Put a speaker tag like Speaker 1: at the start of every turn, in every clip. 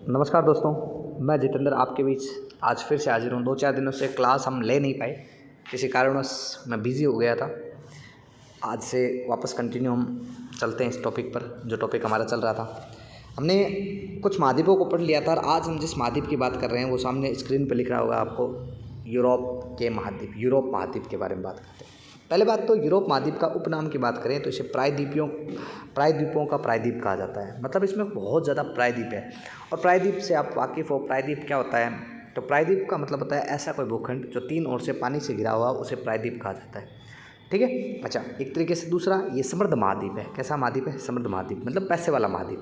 Speaker 1: नमस्कार दोस्तों, मैं जितेंद्र आपके बीच आज फिर से हाजिर हूँ। 2-4 दिनों से क्लास हम ले नहीं पाए, किसी कारणवश मैं बिज़ी हो गया था। आज से वापस कंटिन्यू हम चलते हैं इस टॉपिक पर, जो टॉपिक हमारा चल रहा था। हमने कुछ महाद्वीपों को पढ़ लिया था और आज हम जिस महाद्वीप की बात कर रहे हैं वो सामने स्क्रीन पर लिख रहा होगा आपको, यूरोप के महाद्वीप, यूरोप महाद्वीप के बारे में बात करते हैं। पहले बात तो यूरोप महाद्वीप का उपनाम की बात करें तो इसे प्रायद्वीपों का प्रायद्वीप कहा जाता है। मतलब इसमें बहुत ज़्यादा प्रायद्वीप है। और प्रायद्वीप से आप वाकिफ़ हो, प्रायद्वीप क्या होता है? तो प्रायद्वीप का मतलब होता है ऐसा कोई भूखंड जो 3 ओर से पानी से घिरा हुआ, उसे प्रायद्वीप कहा जाता है। ठीक है। अच्छा, एक तरीके से दूसरा ये समृद्ध महाद्वीप है। कैसा महाद्वीप है? समृद्ध महाद्वीप, मतलब पैसे वाला महाद्वीप।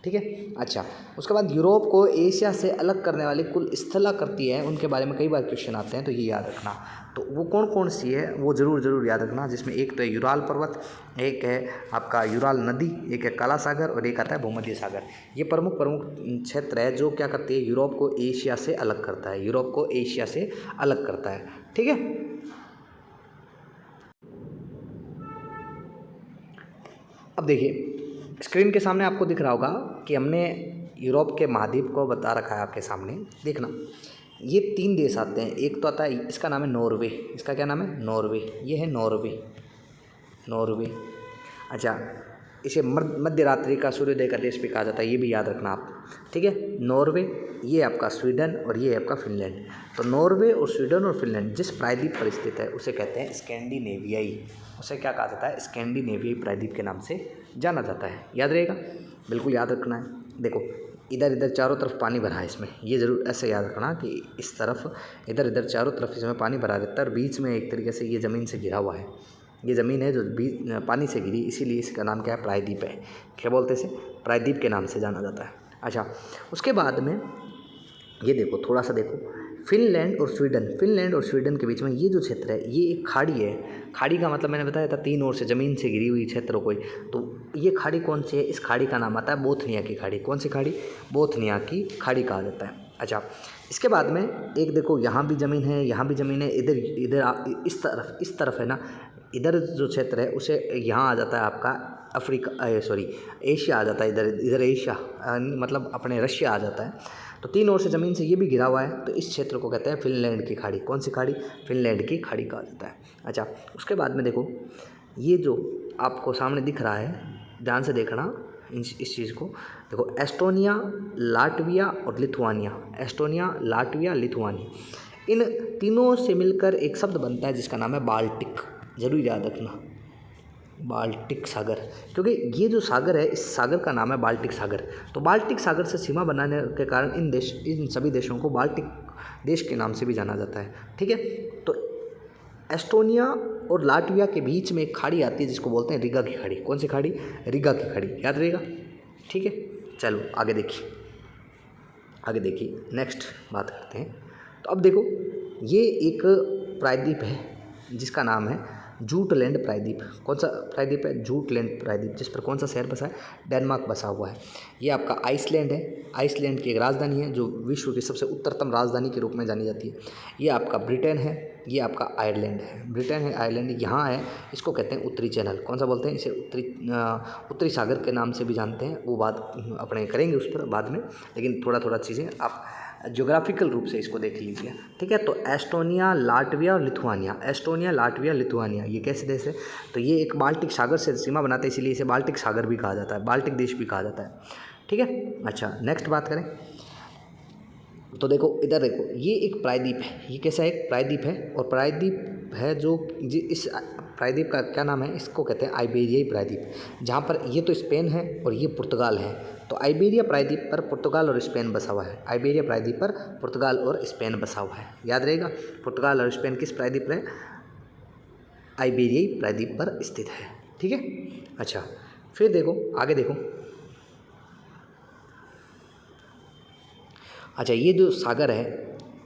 Speaker 1: ठीक है। अच्छा, उसके बाद यूरोप को एशिया से अलग करने वाली कुल स्थलाकृति है, उनके बारे में कई बार क्वेश्चन आते हैं, तो ये याद रखना। तो वो कौन कौन सी है वो ज़रूर याद रखना, जिसमें एक तो है यूराल पर्वत, एक है आपका यूराल नदी, एक है काला सागर और एक आता है भूमध्य सागर। ये प्रमुख क्षेत्र है जो क्या करती है, यूरोप को एशिया से अलग करता है, यूरोप को एशिया से अलग करता है। ठीक है। अब देखिए स्क्रीन के सामने आपको दिख रहा होगा कि हमने यूरोप के महाद्वीप को बता रखा है आपके सामने। देखना, ये 3 देश आते हैं। एक तो आता है, इसका नाम है नॉर्वे। इसका क्या नाम है? नॉर्वे। ये है नॉर्वे। अच्छा, इसे मध्य रात्रि का सूर्योदय का देश भी कहा जाता है, ये भी याद रखना आप। ठीक है। नॉर्वे, ये आपका स्वीडन और ये है आपका फिनलैंड। तो नॉर्वे और स्वीडन और फिनलैंड जिस प्रायद्वीप पर स्थित है उसे कहते हैं स्कैंडिनेवियाई। उसे क्या कहा जाता है? स्कैंडिनेवियाई प्रायद्वीप के नाम से जाना जाता है। याद रहेगा, बिल्कुल याद रखना है। देखो इधर चारों तरफ पानी भरा है इसमें, ये ज़रूर ऐसे याद रखना कि इस तरफ इधर चारों तरफ इसमें पानी भरा रहता है और बीच में एक तरीके से ये ज़मीन से घिरा हुआ है। ये ज़मीन है जो पानी से घिरी, इसीलिए इसका नाम क्या है? प्रायद्वीप है। क्या बोलते हैं इसे? प्रायद्वीप के नाम से जाना जाता है। अच्छा, उसके बाद में ये देखो, थोड़ा सा देखो, फिनलैंड और स्वीडन के बीच में ये जो क्षेत्र है ये एक खाड़ी है। खाड़ी का मतलब मैंने बताया था 3 ओर से ज़मीन से घिरी हुई क्षेत्र कोई। तो ये खाड़ी कौन सी है? इस खाड़ी का नाम आता है बोथनिया की खाड़ी। कौन सी खाड़ी? बोथनिया की खाड़ी कहा जाता है। अच्छा, इसके बाद में एक देखो, यहाँ भी ज़मीन है, यहाँ भी ज़मीन है, इधर इस तरफ है ना, इधर जो क्षेत्र है उसे यहाँ आ जाता है आपका एशिया आ जाता है। इधर एशिया मतलब अपने रशिया आ जाता है। तो 3 ओर से ज़मीन से ये भी घिरा हुआ है, तो इस क्षेत्र को कहते हैं फिनलैंड की खाड़ी। कौन सी खाड़ी? फिनलैंड की खाड़ी कहा जाता है। अच्छा, उसके बाद में देखो, ये जो आपको सामने दिख रहा है, ध्यान से देखना इस चीज़ को। देखो, एस्टोनिया, लाटविया और लिथुआनिया, इन तीनों से मिलकर एक शब्द बनता है जिसका नाम है बाल्टिक। जरूर याद रखना, बाल्टिक सागर। क्योंकि ये जो सागर है, इस सागर का नाम है बाल्टिक सागर। तो बाल्टिक सागर से सीमा बनाने के कारण इन सभी देशों को बाल्टिक देश के नाम से भी जाना जाता है। ठीक है। तो एस्टोनिया और लाटविया के बीच में एक खाड़ी आती है जिसको बोलते हैं रिगा की खाड़ी। कौन सी खाड़ी? रिगा की खाड़ी। याद रहेगा। ठीक है, चलो आगे देखिए, नेक्स्ट बात करते हैं। तो अब देखो, ये एक प्रायद्वीप है जिसका नाम है जूटलैंड प्रायद्वीप। कौन सा प्रायद्वीप है? जूटलैंड प्रायद्वीप। जिस पर कौन सा शहर बसा है? डेनमार्क बसा हुआ है। ये आपका आइसलैंड है। आइसलैंड की एक राजधानी है जो विश्व की सबसे उत्तरतम राजधानी के रूप में जानी जाती है। ये आपका ब्रिटेन है, ये आपका आयरलैंड है। ब्रिटेन है, आयरलैंड यहाँ है। इसको कहते हैं उत्तरी चैनल। कौन सा बोलते हैं इसे? उत्तरी सागर के नाम से भी जानते हैं। वो बात अपने करेंगे उस पर बाद में, लेकिन थोड़ा चीज़ें आप ज्योग्राफिकल रूप से इसको देख लीजिए। ठीक है। तो एस्टोनिया, लाटविया और लिथुआनिया, ये कैसे देश है? तो ये एक बाल्टिक सागर से सीमा बनाते हैं, इसीलिए इसे बाल्टिक सागर भी कहा जाता है, बाल्टिक देश भी कहा जाता है। ठीक है। अच्छा, नेक्स्ट बात करें तो देखो, इधर देखो, ये एक प्रायद्वीप है। ये कैसा? एक प्रायद्वीप है। और प्रायद्वीप है जो इस प्रायद्वीप का क्या नाम है? इसको कहते हैं आइबेरियाई प्रायद्वीप, जहाँ पर ये तो स्पेन है और ये पुर्तगाल है। तो आइबेरिया प्रायद्वीप पर पुर्तगाल और स्पेन बसा हुआ है। आइबेरिया प्रायद्वीप पर पुर्तगाल और स्पेन बसा हुआ है। याद रहेगा, पुर्तगाल और स्पेन किस प्रायद्वीप पर? आइबेरियाई प्रायद्वीप पर स्थित है। ठीक है। अच्छा, फिर देखो, आगे देखो। अच्छा, ये जो सागर है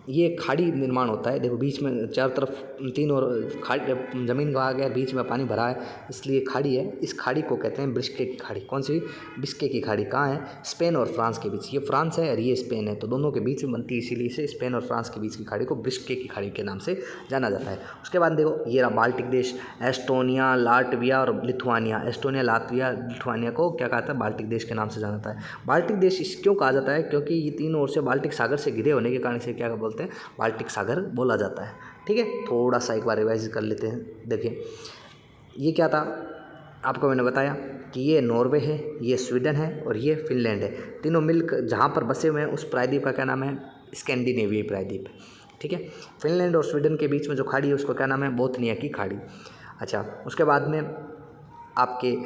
Speaker 1: ये खाड़ी निर्माण होता है। देखो बीच में चारों तरफ तीन और खाड़ी ज़मीन का आ गया, बीच में पानी भरा है, इसलिए खाड़ी है। इस खाड़ी को कहते हैं बिस्के की खाड़ी। कौन सी? बिस्के की खाड़ी। कहाँ है? स्पेन और फ्रांस के बीच। ये फ्रांस है और ये स्पेन है, तो दोनों के बीच में बनती है, इसीलिए इसे स्पेन और फ्रांस के बीच की खाड़ी को बिस्के की खाड़ी के नाम से जाना जाता है। उसके बाद देखो ये रहा बाल्टिक देश, एस्टोनिया, लाटविया और लिथुआनिया। एस्टोनिया, लातविया, लिथुआनिया को क्या कहता है? बाल्टिक देश के नाम से जाना जाता है। बाल्टिक देश इस क्यों कहा जाता है? क्योंकि ये तीनों ओर से बाल्टिक सागर से घिरे होने के कारण इसे क्या बोलते हैं? बाल्टिक सागर बोला जाता है। ठीक है, थोड़ा सा एक बार रिवाइज कर लेते हैं। देखिए ये क्या था, आपको मैंने बताया कि ये नॉर्वे है, ये स्वीडन है और ये फिनलैंड है। तीनों मिलकर जहाँ पर बसे हुए हैं उस प्रायद्वीप का क्या नाम है? स्कैंडिनेवियाई प्रायद्वीप। ठीक है, फिनलैंड और स्वीडन के बीच में जो खाड़ी है उसको क्या नाम है? बोथनिया की खाड़ी। अच्छा, उसके बाद में आपके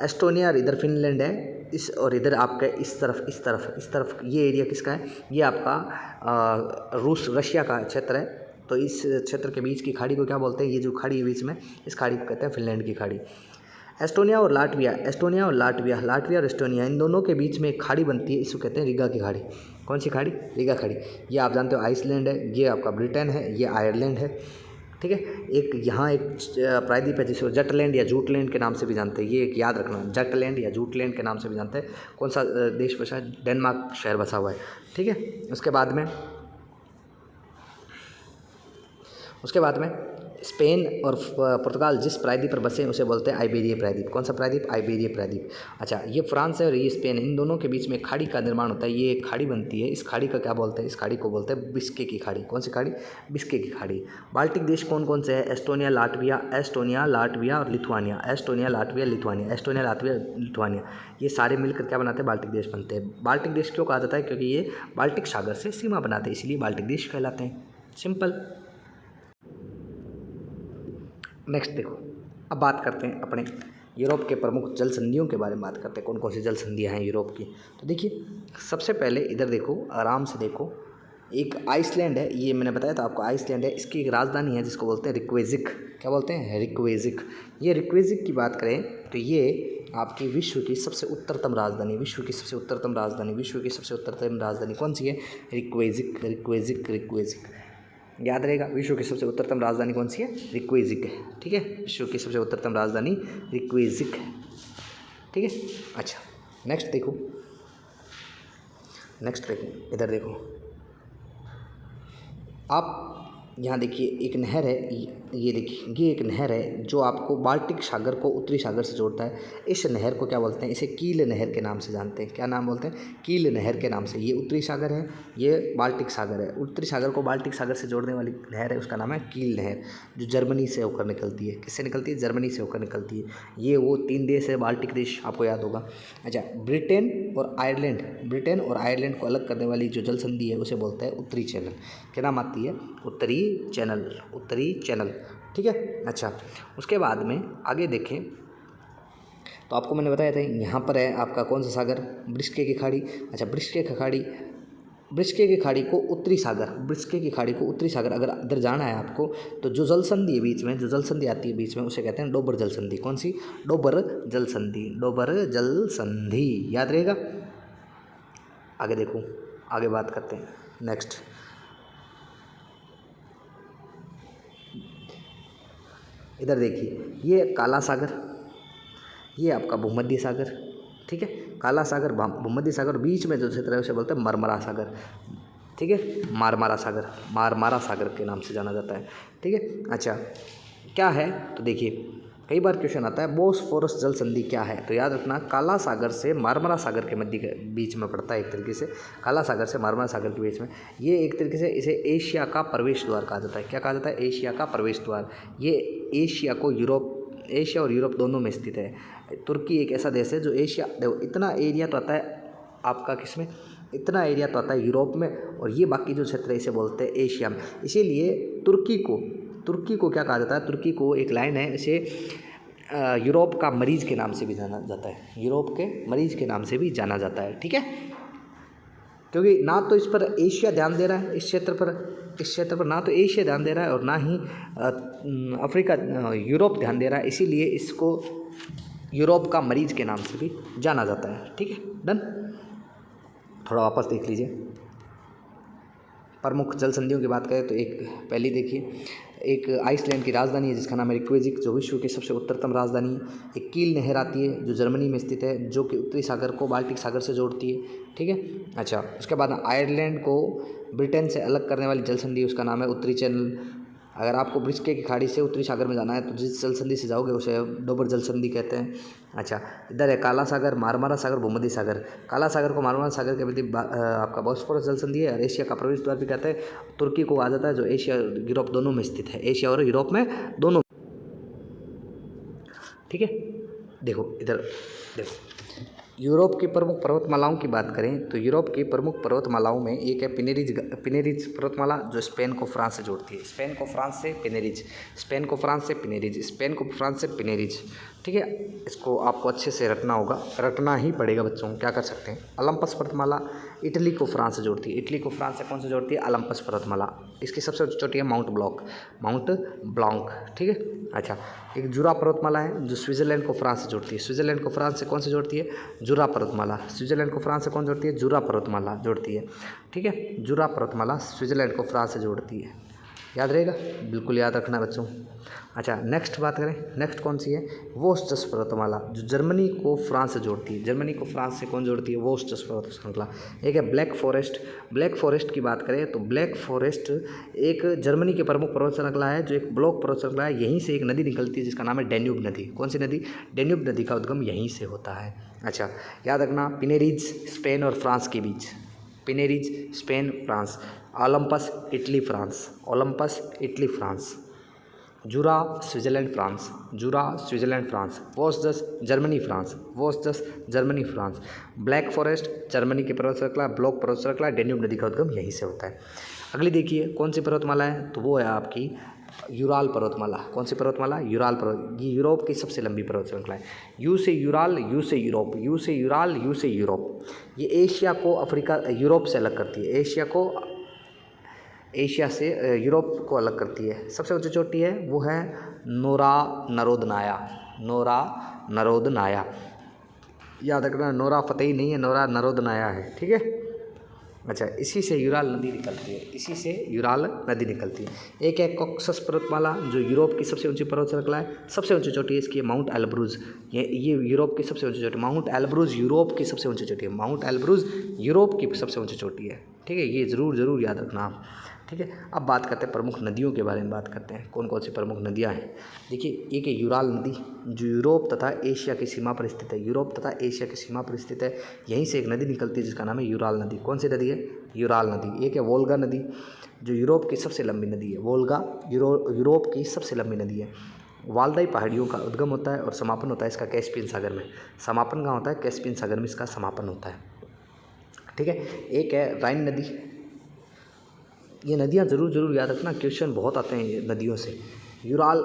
Speaker 1: एस्टोनिया और इधर फिनलैंड है, इस और इधर आपका इस तरफ ये एरिया किसका है? ये आपका रशिया का क्षेत्र है। तो इस क्षेत्र के बीच की खाड़ी को क्या बोलते हैं? ये जो खाड़ी है बीच में, इस खाड़ी को कहते हैं फिनलैंड की खाड़ी। एस्टोनिया और लाटविया, लाटविया और एस्टोनिया, इन दोनों के बीच में एक खाड़ी बनती है, इसको कहते हैं रिगा की खाड़ी। कौन सी खाड़ी? रिगा खाड़ी। ये आप जानते हो आइसलैंड है, ये आपका ब्रिटेन है, ये आयरलैंड है। ठीक है, एक यहाँ एक प्रायद्वीप है जिसे जटलैंड या जूटलैंड के नाम से भी जानते हैं। ये एक याद रखना, जटलैंड या जूटलैंड के नाम से भी जानते हैं। कौन सा देश बसा है? डेनमार्क शहर बसा हुआ है। ठीक है, उसके बाद में स्पेन और पुर्तगाल जिस प्रायद्वीप पर बसे हैं उसे बोलते हैं आइबेरिया प्रायद्वीप। कौन सा प्रायद्वीप? आइबेरिया प्रायद्वीप। अच्छा, ये फ्रांस है और ये स्पेन है, इन दोनों के बीच में खाड़ी का निर्माण होता है। ये एक खाड़ी बनती है, इस खाड़ी का क्या बोलते हैं? इस खाड़ी को बोलते हैं बिस्के की खाड़ी। कौन सी खाड़ी? बिस्के की खाड़ी। बाल्टिक देश कौन कौन से हैं? एस्टोनिया, लाटविया और लिथुआनिया। एस्टोनिया, लिथुआनिया, ये सारे मिलकर क्या बनाते हैं? बाल्टिक देश बनते हैं। बाल्टिक देश क्यों कहा जाता है? क्योंकि ये बाल्टिक सागर से सीमा बनाते हैं, इसलिए बाल्टिक देश कहलाते हैं। सिंपल। नेक्स्ट देखो, अब बात करते हैं अपने यूरोप के प्रमुख जल संधियों के बारे में बात करते हैं। कौन कौन सी जल संधियाँ हैं यूरोप की? तो देखिए सबसे पहले इधर देखो, आराम से देखो, एक आइसलैंड है, ये मैंने बताया था आपको, आइसलैंड है, इसकी एक राजधानी है जिसको बोलते हैं रिक्वेजिक। क्या बोलते हैं? रिक्वेजिक। ये रिक्वेजिक की बात करें तो ये आपकी विश्व की सबसे उत्तरतम राजधानी कौन सी है? रिक्वेजिक। याद रहेगा, विश्व की सबसे उत्तरतम राजधानी कौन सी है? रिक्वेजिक है। ठीक है, विश्व की सबसे उत्तरतम राजधानी रिक्वेजिक है। ठीक है, अच्छा नेक्स्ट देखो, इधर देखो आप, यहाँ देखिए एक नहर है, ये देखिए ये एक नहर है जो आपको बाल्टिक सागर को उत्तरी सागर से जोड़ता है। इस नहर को क्या बोलते हैं? इसे कील नहर के नाम से जानते हैं। क्या नाम बोलते हैं? कील नहर के नाम से। ये उत्तरी सागर है, ये बाल्टिक सागर है। उत्तरी सागर को बाल्टिक सागर से जोड़ने वाली नहर है, उसका नाम है कील नहर, जो जर्मनी से होकर निकलती है। किससे निकलती है? जर्मनी से होकर निकलती है। ये वो 3 देश है बाल्टिक देश, आपको याद होगा। अच्छा, ब्रिटेन और आयरलैंड को अलग करने वाली जो जल संधि है उसे बोलते हैं उत्तरी चैनल। क्या नाम आती है? उत्तरी चैनल। ठीक है, अच्छा उसके बाद में आगे देखें तो आपको मैंने बताया था यहाँ पर है आपका कौन सा सागर? ब्रिस्के की खाड़ी। अच्छा, ब्रिस्के की खाड़ी को उत्तरी सागर अगर इधर जाना है आपको तो जो जल संधि है बीच में, जो जल संधि आती है बीच में, उसे कहते हैं डोबर जल संधि। कौन सी? डोबर जल संधि, याद रहेगा। आगे देखो, आगे बात करते हैं। नेक्स्ट इधर देखिए, ये काला सागर, ये आपका भूमध्य सागर। ठीक है, काला सागर, भूमध्य सागर, बीच में जो क्षेत्र है उसे बोलते हैं मरमरा सागर। ठीक है, मारमारा सागर के नाम से जाना जाता है। ठीक है, अच्छा क्या है तो देखिए कई बार क्वेश्चन आता है बोस्फोरस जल संधि क्या है? तो याद रखना, काला सागर से मारमरा सागर के बीच में पड़ता है। एक तरीके से काला सागर से मारमरा सागर के बीच में, ये एक तरीके से इसे एशिया का प्रवेश द्वार कहा जाता है। क्या कहा जाता है? एशिया का प्रवेश द्वार। ये एशिया और यूरोप दोनों में स्थित है। तुर्की एक ऐसा देश है जो एशिया, देखो इतना एरिया तो आता है आपका किसमें? इतना एरिया तो आता है यूरोप में, और ये बाकी जो क्षेत्र है इसे बोलते हैं एशिया में। इसीलिए तुर्की को क्या कहा जाता है? तुर्की को एक लाइन है, इसे यूरोप का मरीज़ के नाम से भी जाना जाता है। यूरोप के मरीज़ के नाम से भी जाना जाता है। ठीक है, क्योंकि ना तो इस पर एशिया ध्यान दे रहा है, इस क्षेत्र पर ना तो एशिया ध्यान दे रहा है और ना ही यूरोप ध्यान दे रहा है, इसीलिए इसको यूरोप का मरीज़ के नाम से भी जाना जाता है। ठीक है, डन। थोड़ा वापस देख लीजिए। प्रमुख जल संधियों की बात करें तो एक पहली देखिए, एक आइसलैंड की राजधानी है जिसका नाम है रिक्वेजिक, जो विश्व की सबसे उत्तरतम राजधानी है। एक कील नहर आती है जो जर्मनी में स्थित है, जो कि उत्तरी सागर को बाल्टिक सागर से जोड़ती है, ठीक है। अच्छा, उसके बाद आयरलैंड को ब्रिटेन से अलग करने वाली जल संधि, उसका नाम है उत्तरी चैनल। अगर आपको ब्रिस्के की खाड़ी से उत्तरी सागर में जाना है तो जिस जल संधि से जाओगे उसे डोबर जल संधि कहते हैं। अच्छा, इधर है काला सागर, मारमारा सागर, भूमध्य सागर। काला सागर को मारमारा सागर के मध्य आपका बॉस्फोरस जल संधि है और एशिया का प्रवेश द्वार भी कहते हैं। तुर्की को आ जाता है जो एशिया यूरोप दोनों में स्थित है, एशिया और यूरोप में दोनों, ठीक है। देखो इधर देखो, यूरोप की प्रमुख पर्वतमालाओं की बात करें तो यूरोप की प्रमुख पर्वतमालाओं में एक है पिनेरिज पर्वतमाला, जो स्पेन को फ्रांस से जोड़ती है। स्पेन को फ्रांस से पिनेरिज, स्पेन को फ्रांस से पिनेरिज, स्पेन को फ्रांस से पिनेरिज, ठीक है। इसको आपको अच्छे से रटना होगा, रटना ही पड़ेगा बच्चों, क्या कर सकते हैं। ओलंपस पर्वतमाला इटली को फ्रांस से जोड़ती है। इटली को फ्रांस से कौन से जोड़ती है? ओलंपस पर्वतमाला। इसकी सबसे चोटी है माउंट ब्लॉन्क, ठीक है। अच्छा, एक जुरा पर्वतमाला है जो स्विट्जरलैंड को फ्रांस से जोड़ती है। स्विट्जरलैंड को फ्रांस से कौन से जोड़ती है? जुरा पर्वतमाला। स्विट्जरलैंड को फ्रांस से कौन जोड़ती है? जुरा पर्वतमाला जोड़ती है, ठीक है। जुरा पर्वतमाला स्विट्जरलैंड को फ्रांस से जोड़ती है, याद रहेगा, बिल्कुल याद रखना बच्चों। अच्छा, नेक्स्ट बात करें, नेक्स्ट कौन सी है? वोस्टस पर्वतमाला, जो जर्मनी को फ्रांस से जोड़ती है। जर्मनी को फ्रांस से कौन जोड़ती है? वोस्टस पर्वत श्रृंखला। एक है ब्लैक फॉरेस्ट। ब्लैक फॉरेस्ट की बात करें तो ब्लैक फॉरेस्ट एक जर्मनी की प्रमुख पर्वत श्रृंखला है, जो एक ब्लॉक पर्वत श्रृंखला है। यहीं से एक नदी निकलती है जिसका नाम है डेन्यूब नदी। कौन सी नदी? डेन्यूब नदी का उद्गम यहीं से होता है। अच्छा, याद रखना, पिनेरिज स्पेन और फ्रांस के बीच, पिनेरिज Spain France. Olympus Italy France, Olympus Italy France. Jura Switzerland France, Jura Switzerland France. वोस्टस Germany France, वोस्टस Germany France. Black forest Germany की पर्वत श्रृंखला, ब्लॉक पर्वत श्रृंखला, डेन्यूब नदी का उद्गम यहीं से होता है। अगली देखिए कौन सी पर्वतमाला है, तो वो है आपकी यूराल पर्वतमाला। कौन सी पर्वतमाला? यूराल पर्वत। ये यूरोप की सबसे लंबी पर्वत श्रृंखला है। यू से यूराल, यू से यूरोप, यू से यूराल, यू से यूरोप। ये एशिया को अफ्रीका यूरोप से अलग करती है, एशिया से यूरोप को अलग करती है। सबसे ऊंची चोटी है वो है नोरा नरोदनाया, नोरा नरोदनाया। याद रखना, नोरा फतेही नहीं है, नोरा नरोदनाया है, ठीक है। अच्छा, इसी से यूराल नदी निकलती है, इसी से यूराल नदी निकलती है। एक है कॉकसस पर्वतमाला, जो यूरोप की सबसे ऊंची पर्वत श्रृंखला है। सबसे ऊंची चोटी है इसकी माउंट एल्ब्रूज। ये यूरोप की सबसे ऊंची चोटी, माउंट एल्ब्रूज यूरोप की सबसे ऊंची चोटी है। माउंट एल्ब्रूज यूरोप की सबसे ऊंची चोटी है, ठीक है। ये ज़रूर याद रखना आप, ठीक है। अब बात करते हैं प्रमुख नदियों के बारे में, बात करते हैं कौन कौन सी प्रमुख नदियाँ हैं। देखिए, एक है यूराल नदी, जो यूरोप तथा एशिया की सीमा पर स्थित है। यूरोप तथा एशिया की सीमा पर स्थित है। यहीं से एक नदी निकलती है जिसका नाम है यूराल नदी। कौन सी नदी है? यूराल नदी। एक है वोल्गा नदी, जो यूरोप की सबसे लंबी नदी है। वोल्गा यूरोप की सबसे लंबी नदी है। वाल्दाई पहाड़ियों का उद्गम होता है और समापन होता है इसका कैस्पियन सागर में। समापन कहाँ होता है? कैस्पियन सागर में इसका समापन होता है, ठीक है। एक है राइन नदी। ये नदियाँ ज़रूर याद रखना, क्वेश्चन बहुत आते हैं ये नदियों से। यूराल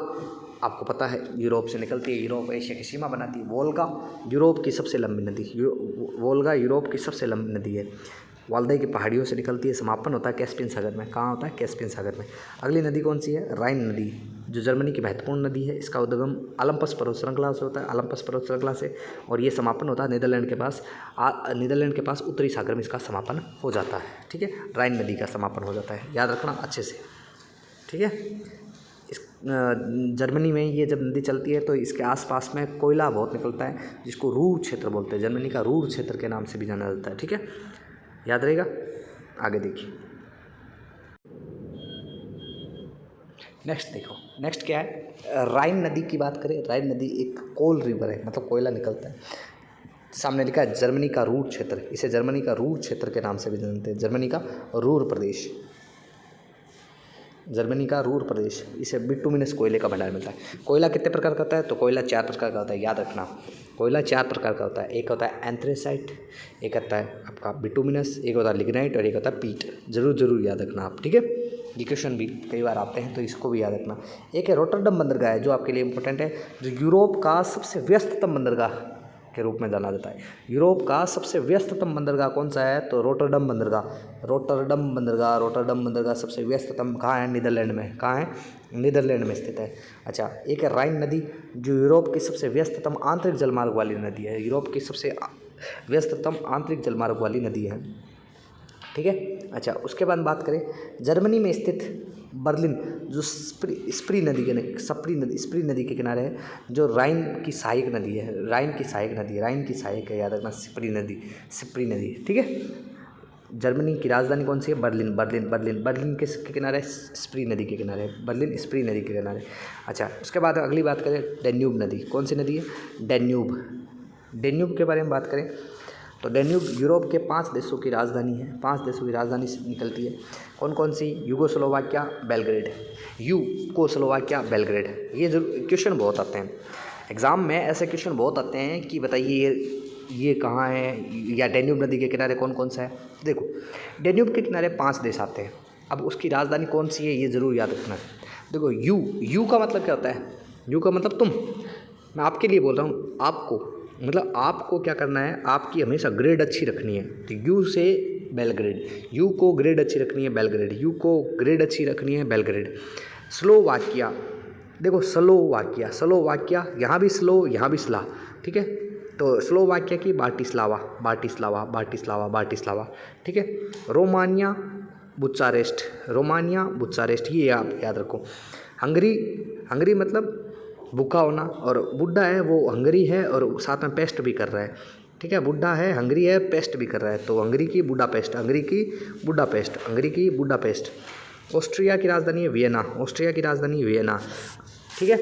Speaker 1: आपको पता है यूरोप से निकलती है, यूरोप एशिया की सीमा बनाती है। वोल्गा यूरोप की सबसे लंबी नदी, वोल्गा यूरोप की सबसे लंबी नदी है। वाल्दाई की पहाड़ियों से निकलती है, समापन होता है कैस्पियन सागर में। कहाँ होता है? कैस्पियन सागर में। अगली नदी कौन सी है? राइन नदी, जो जर्मनी की महत्वपूर्ण नदी है। इसका उद्गम ओलंपस पर्वत श्रृंखला से होता है, ओलंपस पर्वत श्रृंखला से, और ये समापन होता है नीदरलैंड के पास उत्तरी सागर में इसका समापन हो जाता है, ठीक है। राइन नदी का समापन हो जाता है, याद रखना अच्छे से, ठीक है। इस जर्मनी में ये जब नदी चलती है तो इसके आसपास में कोयला बहुत निकलता है, जिसको रूर क्षेत्र बोलते हैं। जर्मनी का रूर क्षेत्र के नाम से भी जाना जाता है, ठीक है, याद रहेगा। आगे देखिए, नेक्स्ट देखो, नेक्स्ट क्या है? राइन नदी की बात करें। राइन नदी एक कोल रिवर है, मतलब कोयला निकलता है। सामने लिखा है जर्मनी का रूर क्षेत्र, इसे जर्मनी का रूर क्षेत्र के नाम से भी जानते हैं। जर्मनी का रूर प्रदेश, जर्मनी का रूर प्रदेश, इसे बिटुमिनस कोयले का भंडार मिलता है। कोयला कितने प्रकार का होता है? तो कोयला 4 प्रकार का होता है, याद रखना। कोयला 4 प्रकार का होता है। एक होता है एंथ्रेसाइट, एक होता है आपका बिटुमिनस, एक होता है लिग्नाइट और एक होता है पीट। ज़रूर याद रखना आप, ठीक है। ये क्वेश्चन भी कई बार आते हैं तो इसको भी याद रखना। एक है रोटरडम बंदरगाह है, जो आपके लिए इंपॉर्टेंट है, जो यूरोप का सबसे व्यस्ततम बंदरगाह के रूप में जाना जाता है। यूरोप का सबसे व्यस्ततम बंदरगाह कौन सा है? तो रोटरडम बंदरगाह। रोटरडम बंदरगाह सबसे व्यस्ततम कहाँ है? नीदरलैंड में। कहाँ है? नीदरलैंड में स्थित है। अच्छा, एक है राइन नदी, जो यूरोप की सबसे व्यस्ततम आंतरिक जलमार्ग वाली नदी है। यूरोप की सबसे व्यस्ततम आंतरिक जलमार्ग वाली नदी है। ठीक है। अच्छा, उसके बाद बात करें जर्मनी में स्थित बर्लिन, जो स्प्री नदी के स्प्री नदी के किनारे है, जो राइन की सहायक नदी है, राइन की सहायक है, याद रखना, स्प्री नदी, ठीक है। जर्मनी की राजधानी कौन सी है? बर्लिन किसके किनारे है? स्प्री नदी के किनारे, बर्लिन स्प्री नदी के किनारे। अच्छा, उसके बाद अगली बात करें डेन्यूब नदी, कौन सी नदी है? डेन्यूब के बारे में बात करें तो डेन्यूब यूरोप के 5 देशों की राजधानी है, 5 देशों की राजधानी से निकलती है। कौन कौन सी? यूगोस्लोवाकिया, बेलग्रेड, ये जरूर क्वेश्चन बहुत आते हैं एग्ज़ाम में, ऐसे क्वेश्चन बहुत आते हैं कि बताइए ये कहाँ है, या डेन्यूब नदी के किनारे कौन कौन सा है। देखो, डेन्यूब के किनारे 5 देश आते हैं, अब उसकी राजधानी कौन सी है ये ज़रूर याद रखना। देखो, यू का मतलब क्या होता है? यू का मतलब तुम, मैं आपके लिए बोल रहा हूँ, आपको, मतलब आपको क्या करना है, आपकी हमेशा ग्रेड अच्छी रखनी है, तो यू से बेलग्रेड, यू को ग्रेड अच्छी रखनी है, बेलग्रेड। स्लोवाकिया, देखो स्लोवाकिया, यहाँ भी स्लो, यहाँ भी स्ला, ठीक है। तो स्लोवाकिया की बाटिस्लावा, ठीक है। रोमानिया बुचारेस्ट, ये आप याद रखो। हंगरी मतलब भूखा होना, और बुड्ढा है वो हंगरी है और साथ में पेस्ट भी कर रहा है, ठीक है। बुड्ढा है, हंगरी है, पेस्ट भी कर रहा है, तो हंगरी की बुडापेस्ट। ऑस्ट्रिया की राजधानी है वियना, ठीक है।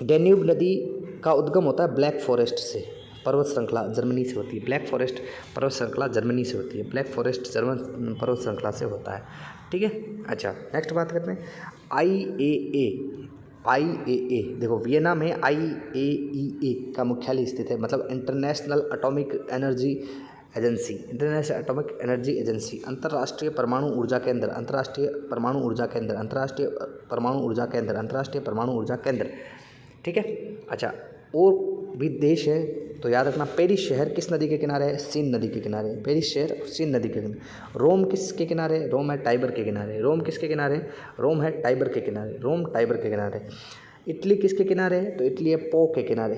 Speaker 1: डेन्यूब नदी का उद्गम होता है ब्लैक फॉरेस्ट से, पर्वत श्रृंखला जर्मनी से होती है, ब्लैक फॉरेस्ट पर्वत श्रृंखला से होता है, ठीक है। अच्छा, नेक्स्ट बात करते हैं IAEA, देखो वियना में IAEA का मुख्यालय स्थित है, मतलब इंटरनेशनल एटॉमिक एनर्जी एजेंसी, अंतर्राष्ट्रीय परमाणु ऊर्जा केंद्र, ठीक है। अच्छा, और भी देश है तो याद रखना, पेरिस शहर किस नदी के किनारे है? सीन नदी के किनारे। रोम किसके किनारे? रोम है टाइबर के किनारे। रोम है टाइबर के किनारे। इटली किसके किनारे है? तो इटली है पो के किनारे,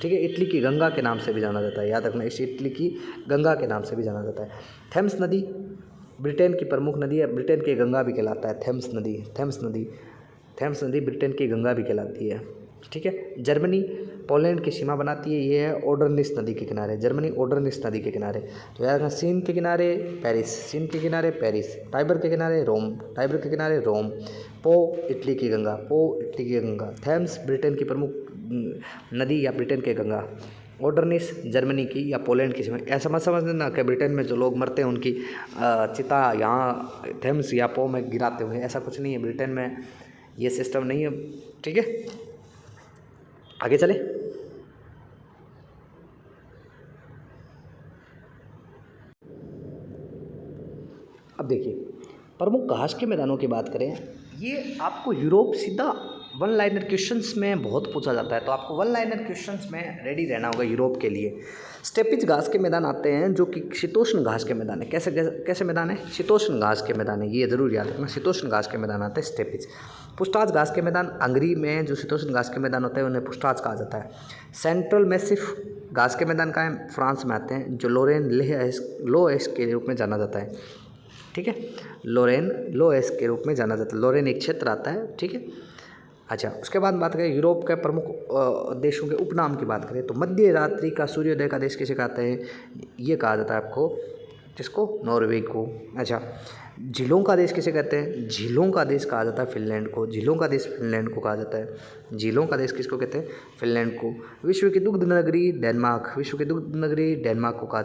Speaker 1: ठीक है। इटली की गंगा के नाम से भी जाना जाता है, याद रखना, इस इटली की गंगा के नाम से भी जाना जाता है। थेम्स नदी ब्रिटेन की प्रमुख नदी है, ब्रिटेन की गंगा भी कहलाता है। थेम्स नदी ब्रिटेन की गंगा भी कहलाती है, ठीक है। जर्मनी पोलैंड की सीमा बनाती है, ये है ओडरनिस नदी के किनारे, तो याद रखना, सीन के किनारे पेरिस, टाइबर के किनारे रोम, पो इटली की गंगा, थेम्स ब्रिटेन की प्रमुख नदी या ब्रिटेन की गंगा, ओडरनिस जर्मनी की या पोलैंड की सीमा। ऐसा मत समझना कि ब्रिटेन में जो लोग मरते हैं उनकी चिता यहाँ थेम्स या पो में गिराते हुए, ऐसा कुछ नहीं है, ब्रिटेन में ये सिस्टम नहीं है, ठीक है। आगे चले, अब देखिए प्रमुख घास के मैदानों की बात करें, ये आपको यूरोप सीधा 1 लाइनर क्वेश्चंस में बहुत पूछा जाता है, तो आपको 1 लाइनर क्वेश्चंस में रेडी रहना होगा यूरोप के लिए। स्टेपिज घास के मैदान आते हैं, जो कि शीतोष्ण घास के मैदान है। कैसे मैदान है? शीतोष्ण घास के मैदान है, ये ज़रूर याद रखना, शीतोष्ण घास के मैदान आते हैं स्टेपिज। पुष्टाज घास के मैदान, हंगरी में जो शीतोष्ण घास के मैदान होते हैं उन्हें पुष्टाज कहा जाता है। सेंट्रल मैसिफ घास के मैदान कहाँ है? फ्रांस में आते हैं, जो लो एस के रूप में जाना जाता है, ठीक है। लो एस के रूप में जाना जाता है, लोरेन एक क्षेत्र आता है, ठीक है। अच्छा, उसके बाद बात करें यूरोप के प्रमुख देशों के उपनाम की बात करें, तो मध्य रात्रि का सूर्योदय का देश किसे कहते हैं? ये कहा जाता है आपको, जिसको नॉर्वे को। अच्छा, झीलों का देश किसे कहते हैं? झीलों का देश कहा जाता है फिनलैंड को, फिनलैंड को कहा जाता है। झीलों का देश किसको कहते हैं? फिनलैंड को। विश्व की दुग्ध नगरी डेनमार्क को कहा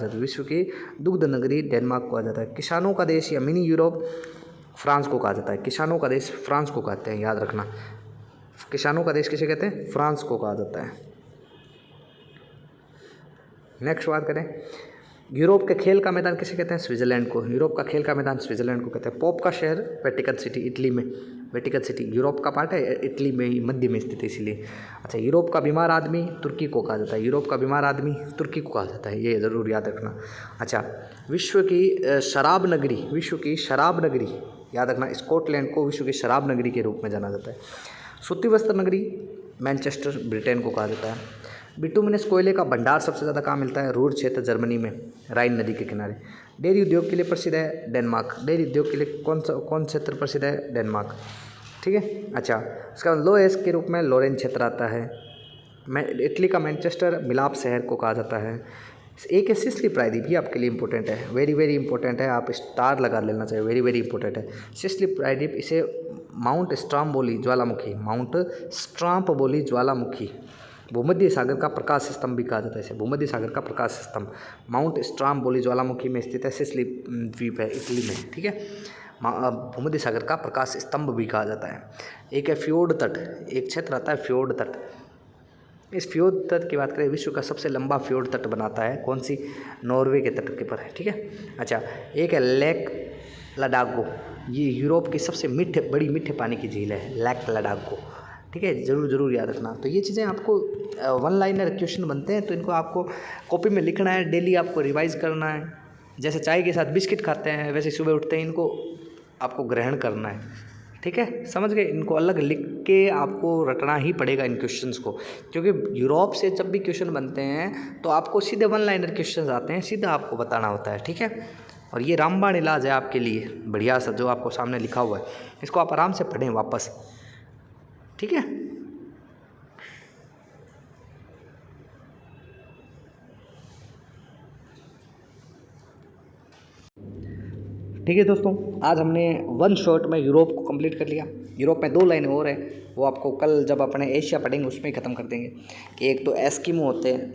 Speaker 1: जाता है। किसानों का देश या मिनी यूरोप फ्रांस को कहा जाता है, फ्रांस को कहते हैं, याद रखना, किसानों का देश किसे कहते हैं? फ्रांस को कहा जाता है। नेक्स्ट बात करें, यूरोप के खेल का मैदान किसे कहते हैं? स्विट्जरलैंड को। यूरोप का खेल का मैदान स्विट्जरलैंड को कहते हैं। पोप का शहर वेटिकन सिटी, इटली में। वेटिकन सिटी यूरोप का पार्ट है, इटली में ही मध्य में स्थित है इसलिए। अच्छा, यूरोप का बीमार आदमी तुर्की को कहा जाता है, ये ज़रूर याद रखना। अच्छा, विश्व की शराब नगरी याद रखना, स्कॉटलैंड को विश्व की शराब नगरी के रूप में जाना जाता है। सूती वस्त्र नगरी मैनचेस्टर ब्रिटेन को कहा जाता है। बिटुमिनस कोयले का भंडार सबसे ज़्यादा कहाँ मिलता है? रूर क्षेत्र जर्मनी में, राइन नदी के किनारे। डेयरी उद्योग के लिए प्रसिद्ध है डेनमार्क। डेयरी उद्योग के लिए कौन क्षेत्र प्रसिद्ध है? डेनमार्क। ठीक है। अच्छा, उसका लोएस के रूप में लोरेन क्षेत्र आता है। इटली का मैनचेस्टर मिलाप शहर को कहा जाता है। एक है सिसिली प्रायद्वीप, ये आपके लिए इंपॉर्टेंट है, वेरी वेरी इंपॉर्टेंट है, आप स्टार लगा लेना चाहिए, वेरी वेरी इंपॉर्टेंट है। सिसिली प्रायद्वीप, इसे माउंट स्ट्राम्बोली ज्वालामुखी, माउंट स्ट्राम्बोली ज्वालामुखी, भूमध्य सागर का प्रकाश स्तंभ भी कहा जाता है इसे, भूमध्य सागर का प्रकाश स्तंभ माउंट स्ट्राम्बोली ज्वालामुखी में स्थित है, सिसिली द्वीप है इटली में। ठीक है, भूमध्य सागर का प्रकाश स्तंभ भी कहा जाता है। एक है फ्योर्ड तट, एक क्षेत्र आता है फ्योर्ड तट। इस फ्योर्ड तट की बात करें, विश्व का सबसे लंबा फ्योर्ड तट बनाता है, कौन सी? नॉर्वे के तट के पर है। ठीक है। अच्छा, एक है लेक लडागो, ये यूरोप की सबसे बड़ी मीठे पानी की झील है, लेक लडागो। ठीक है, जरूर याद रखना। तो ये चीज़ें आपको वन लाइनर क्वेश्चन बनते हैं, तो इनको आपको कॉपी में लिखना है, डेली आपको रिवाइज करना है। जैसे चाय के साथ बिस्किट खाते हैं, वैसे सुबह उठते हैं इनको आपको ग्रहण करना है। ठीक है, समझ गए? इनको अलग लिख के आपको रटना ही पड़ेगा इन क्वेश्चंस को, क्योंकि यूरोप से जब भी क्वेश्चन बनते हैं तो आपको सीधे वन लाइनर क्वेश्चंस आते हैं, सीधा आपको बताना होता है। ठीक है, और ये रामबाण इलाज है आपके लिए, बढ़िया सा, जो आपको सामने लिखा हुआ है, इसको आप आराम से पढ़ें वापस। ठीक है, ठीक है दोस्तों, आज हमने वन शॉट में यूरोप को कंप्लीट कर लिया। यूरोप में 2 लाइनें और है, वो आपको कल जब अपने एशिया पढ़ेंगे उसमें ही ख़त्म कर देंगे। कि एक तो एस्किमो होते हैं,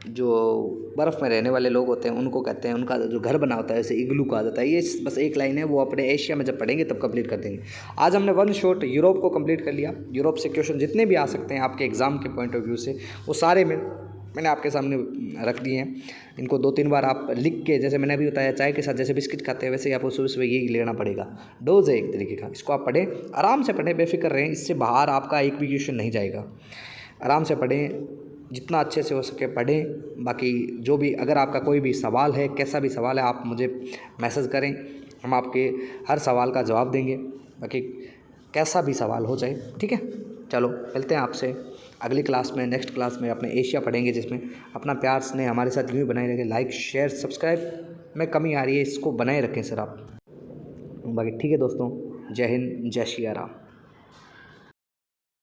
Speaker 1: जो बर्फ़ में रहने वाले लोग होते हैं, उनको कहते हैं, उनका जो घर बना होता है जैसे इग्लू कहा जाता है। ये बस एक लाइन है, वो अपने एशिया में जब पढ़ेंगे तब कंप्लीट कर देंगे। आज हमने वन शॉट यूरोप को कंप्लीट कर लिया। यूरोप से क्वेश्चन जितने भी आ सकते हैं आपके एग्ज़ाम के पॉइंट ऑफ व्यू से, वो सारे मैंने आपके सामने रख दिए हैं। इनको 2-3 बार आप लिख के, जैसे मैंने अभी बताया चाय के साथ जैसे बिस्किट खाते हैं, वैसे ही आपको सुबह यही लेना पड़ेगा। डोज है एक तरीके का, इसको आप पढ़ें, आराम से पढ़ें, बेफिक्र रहें, इससे बाहर आपका एक भी क्वेश्चन नहीं जाएगा। आराम से पढ़ें, जितना अच्छे से हो सके पढ़ें। बाकी जो भी, अगर आपका कोई भी सवाल है, कैसा भी सवाल है, आप मुझे मैसेज करें, हम आपके हर सवाल का जवाब देंगे। बाकी कैसा भी सवाल हो जाए, ठीक है। चलो मिलते हैं आपसे अगली क्लास में, नेक्स्ट क्लास में अपने एशिया पढ़ेंगे, जिसमें अपना प्यार स्नेह हमारे साथ यूँ ही बनाए रखें। लाइक शेयर सब्सक्राइब में कमी आ रही है, इसको बनाए रखें सर आप। बाकी ठीक है दोस्तों, जय हिंद, जय श्री राम।